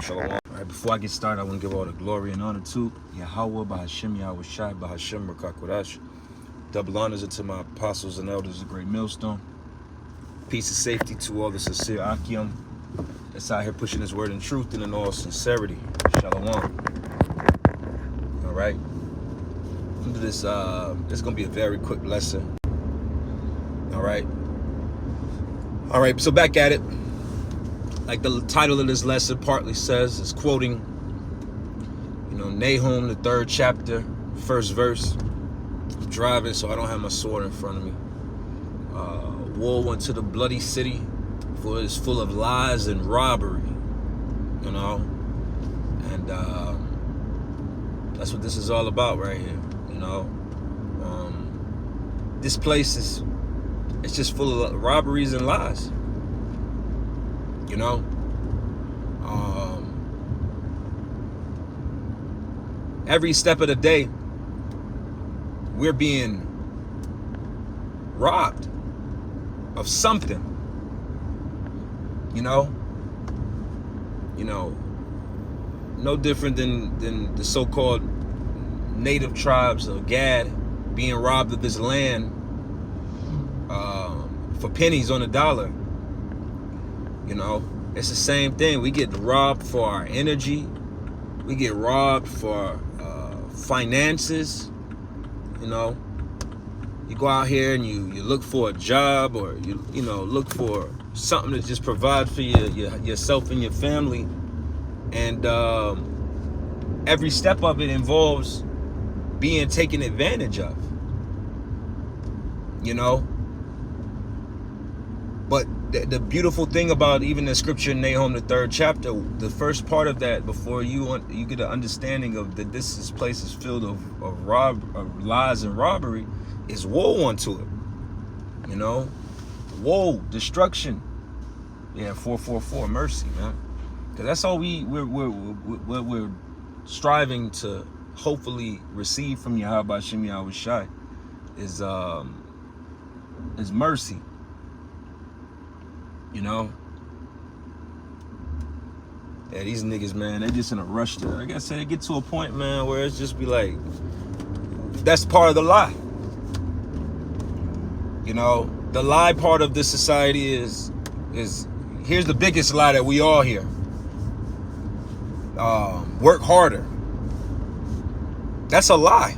Shalom. All right, before I get started, I want to give all the glory and honor to Yahweh, Bahashim, Yahweh Shai, Bahashim, Rakakwadash. Double honors to my apostles and elders of Great Millstone. Peace and safety to all the sincere Akim that's out here pushing his word in truth and in all sincerity. Shalom. All right. Into this, it's going to be a very quick lesson. All right. All right, so back at it. Like the title of this lesson partly says, it's quoting, Nahum, the 3rd chapter, 1st verse. I'm driving, so I don't have my sword in front of me. Woe unto the bloody city, for it is full of lies and robbery, and that's what this is all about right here, This place it's just full of robberies and lies, every step of the day, we're being robbed of something, no different than the so-called native tribes of Gad being robbed of this land for pennies on a dollar. It's the same thing. We get robbed for our energy. We get robbed for finances. You go out here and you look for a job, or you look for something to just provide for yourself and your family, and every step of it involves being taken advantage of. But the beautiful thing about even the scripture in Nahum, the 3rd chapter, the first part of that, before you get an understanding of that this place is filled of lies and robbery, is woe unto it. Woe, destruction. Yeah, 444, mercy, man. Because that's all we're striving to hopefully receive from Yahweh Shem Yahweh Shai is mercy. Yeah, these niggas, man, they just in a rush to, like I said, it get to a point, man, where it's just be like, that's part of the lie. The lie part of this society is here's the biggest lie that we all hear. Work harder. That's a lie.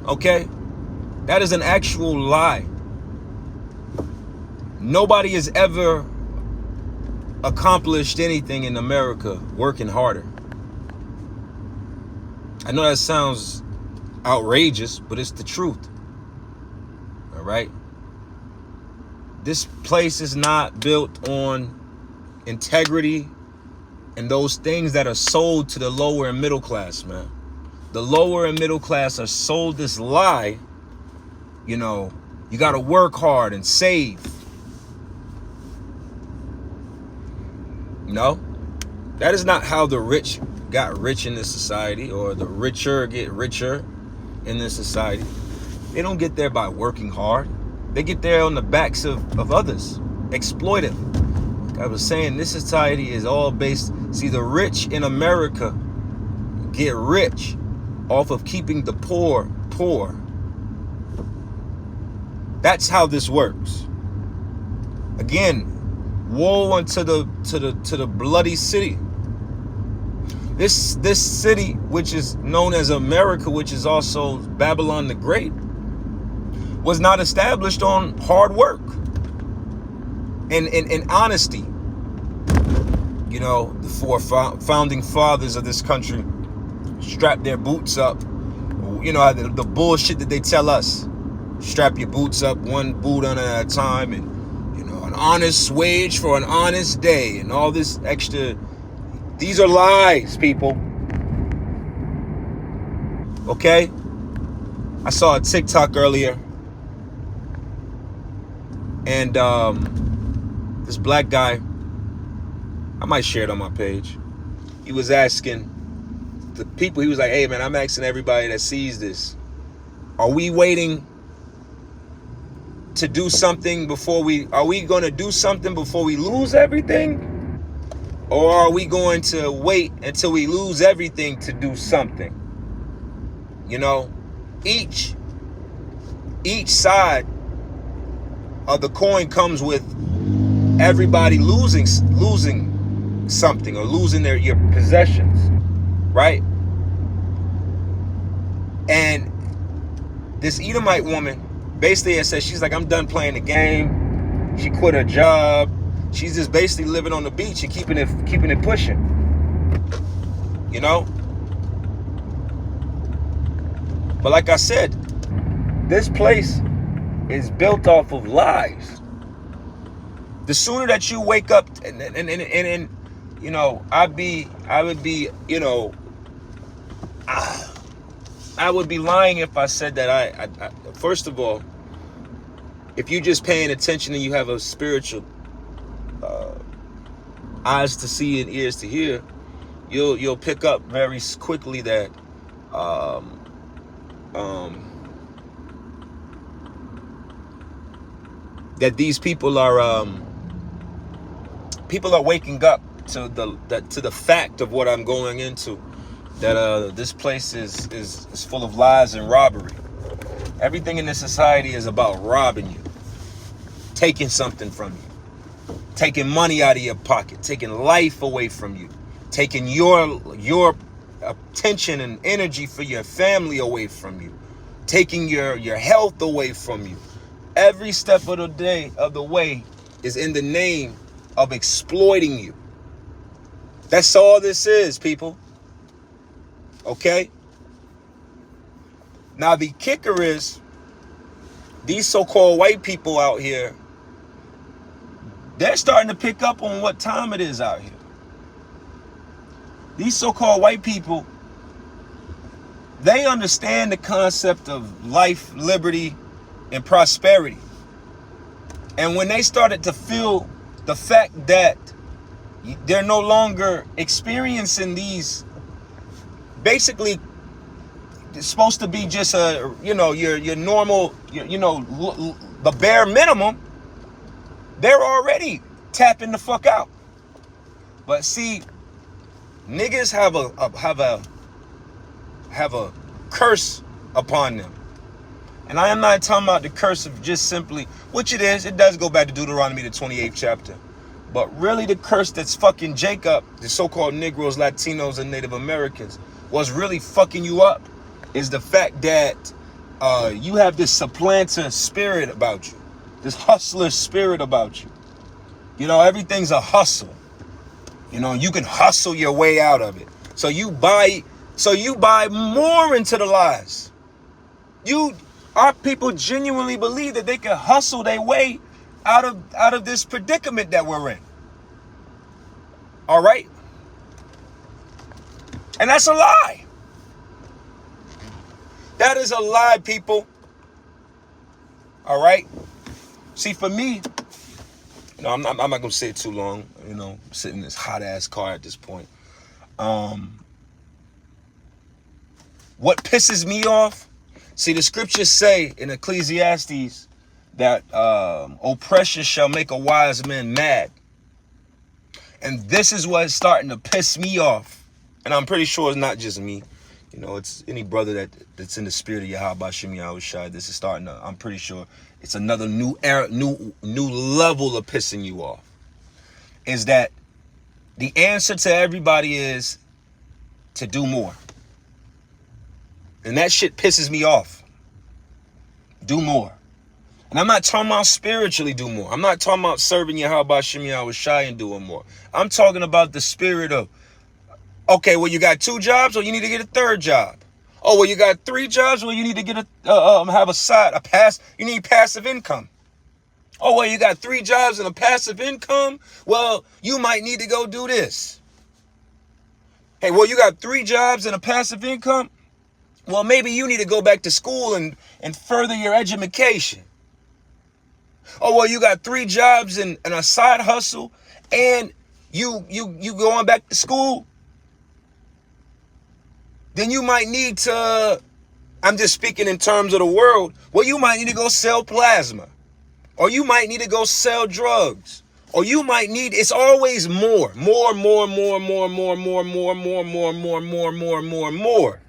Okay? That is an actual lie. Nobody has ever accomplished anything in America working harder. I know that sounds outrageous, but it's the truth. All right? This place is not built on integrity and those things that are sold to the lower and middle class, man. The lower and middle class are sold this lie, you got to work hard and save. No, that is not how the rich got rich in this society, or the richer get richer in this society. They don't get there by working hard. They get there on the backs of others, exploitive. Like I was saying, this society is all based. See, the rich in America get rich off of keeping the poor poor. That's how this works. Again, woe unto the bloody city. This city, which is known as America, which is also Babylon the Great, was not established on hard work and honesty. The 4 founding fathers of this country strapped their boots up. The bullshit that they tell us. Strap your boots up, one boot on at a time, and an honest wage for an honest day, and all this extra. These are lies, people. Okay? I saw a TikTok earlier, and this black guy, I might share it on my page. He was asking the people, he was like, hey man, I'm asking everybody that sees this, are we waiting to do something before are we going to do something before we lose everything? Or are we going to wait until we lose everything to do something? You know, each side of the coin comes with everybody losing something, or losing your possessions, right? And this Edomite woman basically has said, she's like, I'm done playing the game. She quit her job. She's just basically living on the beach and keeping it pushing. You know? But like I said, this place is built off of lies. The sooner that you wake up and you know, I would be, you know, I would be lying if I said that I first of all, if you're just paying attention and you have a spiritual eyes to see and ears to hear, you'll pick up very quickly that that these people are waking up to the fact of what I'm going into, that this place is full of lies and robbery. Everything in this society is about robbing you, taking something from you, taking money out of your pocket, taking life away from you, taking your attention and energy for your family away from you, taking your health away from you. Every step of the way is in the name of exploiting you. That's all this is, people. Okay? Now the kicker is, these so-called white people out here, they're starting to pick up on what time it is out here. These so-called white people, they understand the concept of life, liberty, and prosperity. And when they started to feel the fact that they're no longer experiencing these, basically it's supposed to be just your normal, the bare minimum, they're already tapping the fuck out. But see, niggas have a curse upon them. And I am not talking about the curse of just simply, which it is, it does go back to Deuteronomy, the 28th chapter. But really the curse that's fucking Jacob, the so-called Negroes, Latinos, and Native Americans, was really fucking you up, is the fact that you have this supplanter spirit about you. This hustler spirit about you. You know, everything's a hustle. You know, you can hustle your way out of it. So you buy more into the lies. Our people genuinely believe that they can hustle their way out of this predicament that we're in. All right? And that's a lie. That is a lie, people. All right? See, for me, I'm not going to say it too long. I'm sitting in this hot-ass car at this point. What pisses me off, see, the scriptures say in Ecclesiastes that oppression shall make a wise man mad. And this is what's starting to piss me off. And I'm pretty sure it's not just me. It's any brother that's in the spirit of Yahweh Shem Yahushai. This is starting to, I'm pretty sure it's another new era, new level of pissing you off. Is that the answer to everybody is to do more. And that shit pisses me off. Do more. And I'm not talking about spiritually do more. I'm not talking about serving Yahweh Shem Yahushai and doing more. I'm talking about the spirit of, okay, well, you got 2 jobs, or you need to get a 3rd job. Oh, well, you got 3 jobs, well, you need to get you need passive income. Oh, well, you got 3 jobs and a passive income. Well, you might need to go do this. Hey, well, you got 3 jobs and a passive income. Well, maybe you need to go back to school and further your education. Oh, well, you got 3 jobs and a side hustle, and you going back to school. Then you might need to, I'm just speaking in terms of the world, well, you might need to go sell plasma. Or you might need to go sell drugs. Or you might need, it's always more. More, more, more, more, more, more, more, more, more, more, more, more, more, more.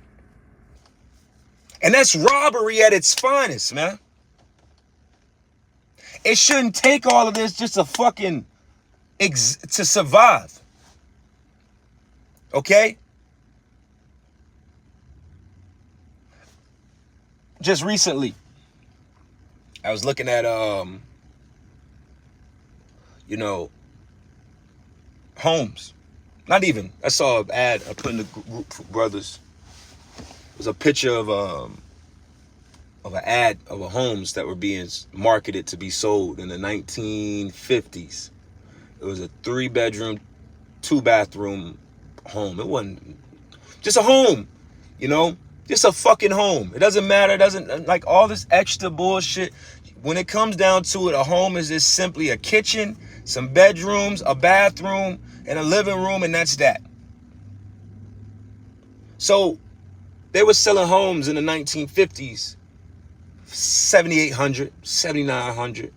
And that's robbery at its finest, man. It shouldn't take all of this just to fucking to survive. Okay? Just recently, I was looking at you know, homes. Not even. I saw an ad I put in the group for brothers. It was a picture of an ad of a homes that were being marketed to be sold in the 1950s. It was a 3-bedroom, 2-bathroom home. It wasn't just a home, you know, just a fucking home. It doesn't matter. It doesn't, like, all this extra bullshit. When it comes down to it, a home is just simply a kitchen, some bedrooms, a bathroom, and a living room, and that's that. So they were selling homes in the 1950s, 7,800, 7,900.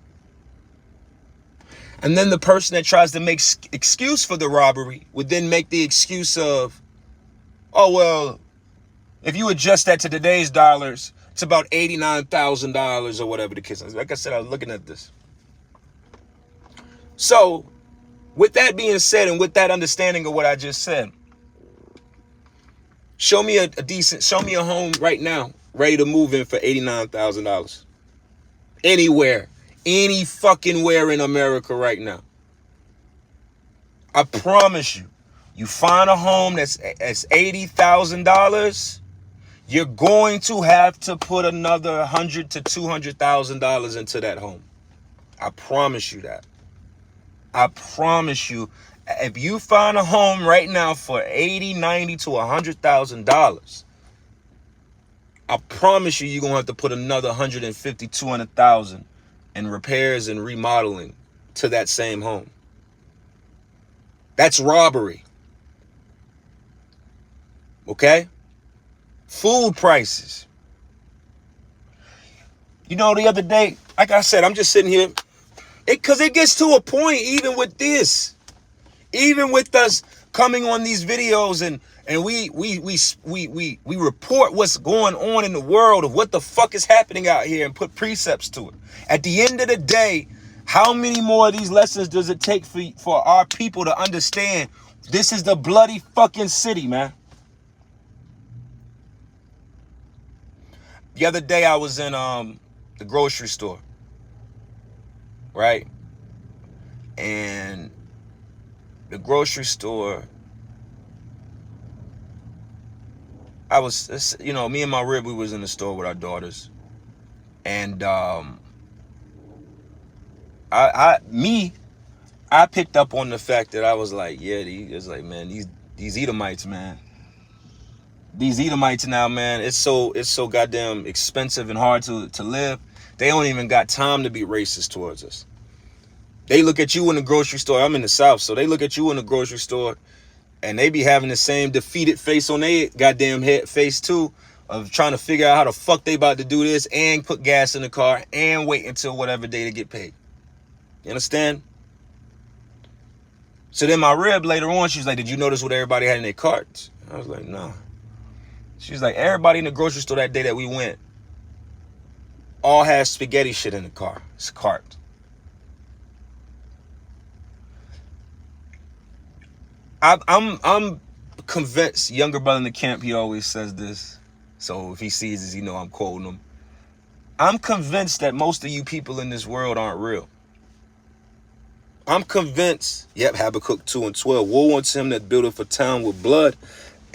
And then the person that tries to make excuse for the robbery would then make the excuse of, oh, well, if you adjust that to today's dollars, it's about $89,000 or whatever the case is. Like I said, I was looking at this. So with that being said, and with that understanding of what I just said, show me show me a home right now, ready to move in for $89,000. Anywhere, any fucking where in America right now. I promise you, you find a home that's $80,000, you're going to have to put another $100,000 to $200,000 into that home. I promise you that. I promise you, if you find a home right now for $80,000, $90,000 to $100,000, I promise you, you're gonna have to put another $150,000, $200,000 in repairs and remodeling to that same home. That's robbery. Okay? Food prices. You know, the other day, like I said, I'm just sitting here, because it gets to a point, even with this, even with us coming on these videos and we report what's going on in the world of what the fuck is happening out here and put precepts to it. At the end of the day, how many more of these lessons does it take for our people to understand this is the bloody fucking city, man? The other day I was in the grocery store, right? And the grocery store, I was, you know, me and my rib, we was in the store with our daughters. And I picked up on the fact that I was like, yeah, it's like, man, these Edomites, man. These Edomites now, man, it's so goddamn expensive and hard to live. They don't even got time to be racist towards us. They look at you in the grocery store. I'm in the South, so they look at you in the grocery store and they be having the same defeated face on their goddamn head face too, of trying to figure out how the fuck they about to do this and put gas in the car and wait until whatever day to get paid. You understand? So then my rib later on, she was like, did you notice what everybody had in their carts? I was like, no. She's like, everybody in the grocery store that day that we went all had spaghetti shit in the car. It's a cart. I'm convinced, younger brother in the camp, he always says this. So if he sees this, you know I'm quoting him. I'm convinced that most of you people in this world aren't real. I'm convinced, Habakkuk 2:12, woe unto him that buildeth a town with blood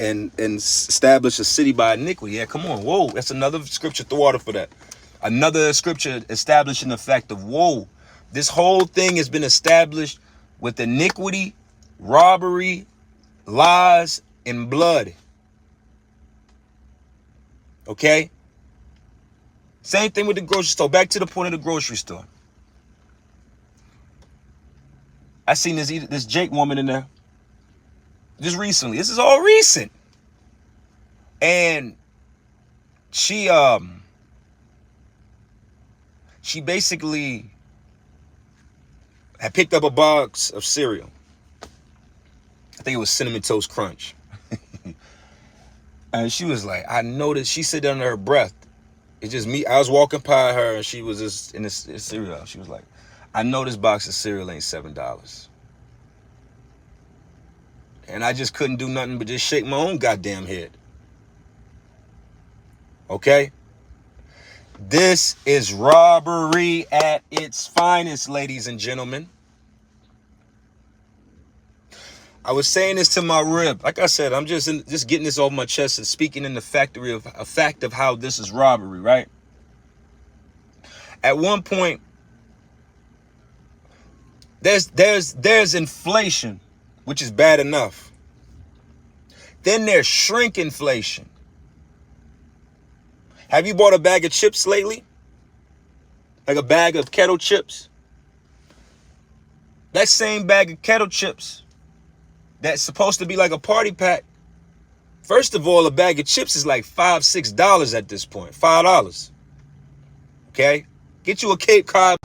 and establish a city by iniquity. Yeah, come on, whoa, that's another scripture, throw water for that. Another scripture establishing the fact of woe. This whole thing has been established with iniquity, robbery, lies, and blood. Okay? Same thing with the grocery store. Back to the point of the grocery store. I seen this Jake woman in there just recently. This is all recent. And she basically I picked up a box of cereal. I think it was Cinnamon Toast Crunch. And she was like, I noticed, she said under her breath, it's just me. I was walking by her and she was just in this cereal. She was like, I know this box of cereal ain't $7. And I just couldn't do nothing but just shake my own goddamn head. Okay? This is robbery at its finest, ladies and gentlemen. I was saying this to my rib. Like I said, I'm just getting this off my chest and speaking in the fact of how this is robbery, right? At one point, there's inflation, which is bad enough. Then there's shrinkflation. Have you bought a bag of chips lately? Like a bag of kettle chips? That same bag of kettle chips that's supposed to be like a party pack. First of all, a bag of chips is like $5, $6 at this point. $5. Okay? Get you a Cape Cod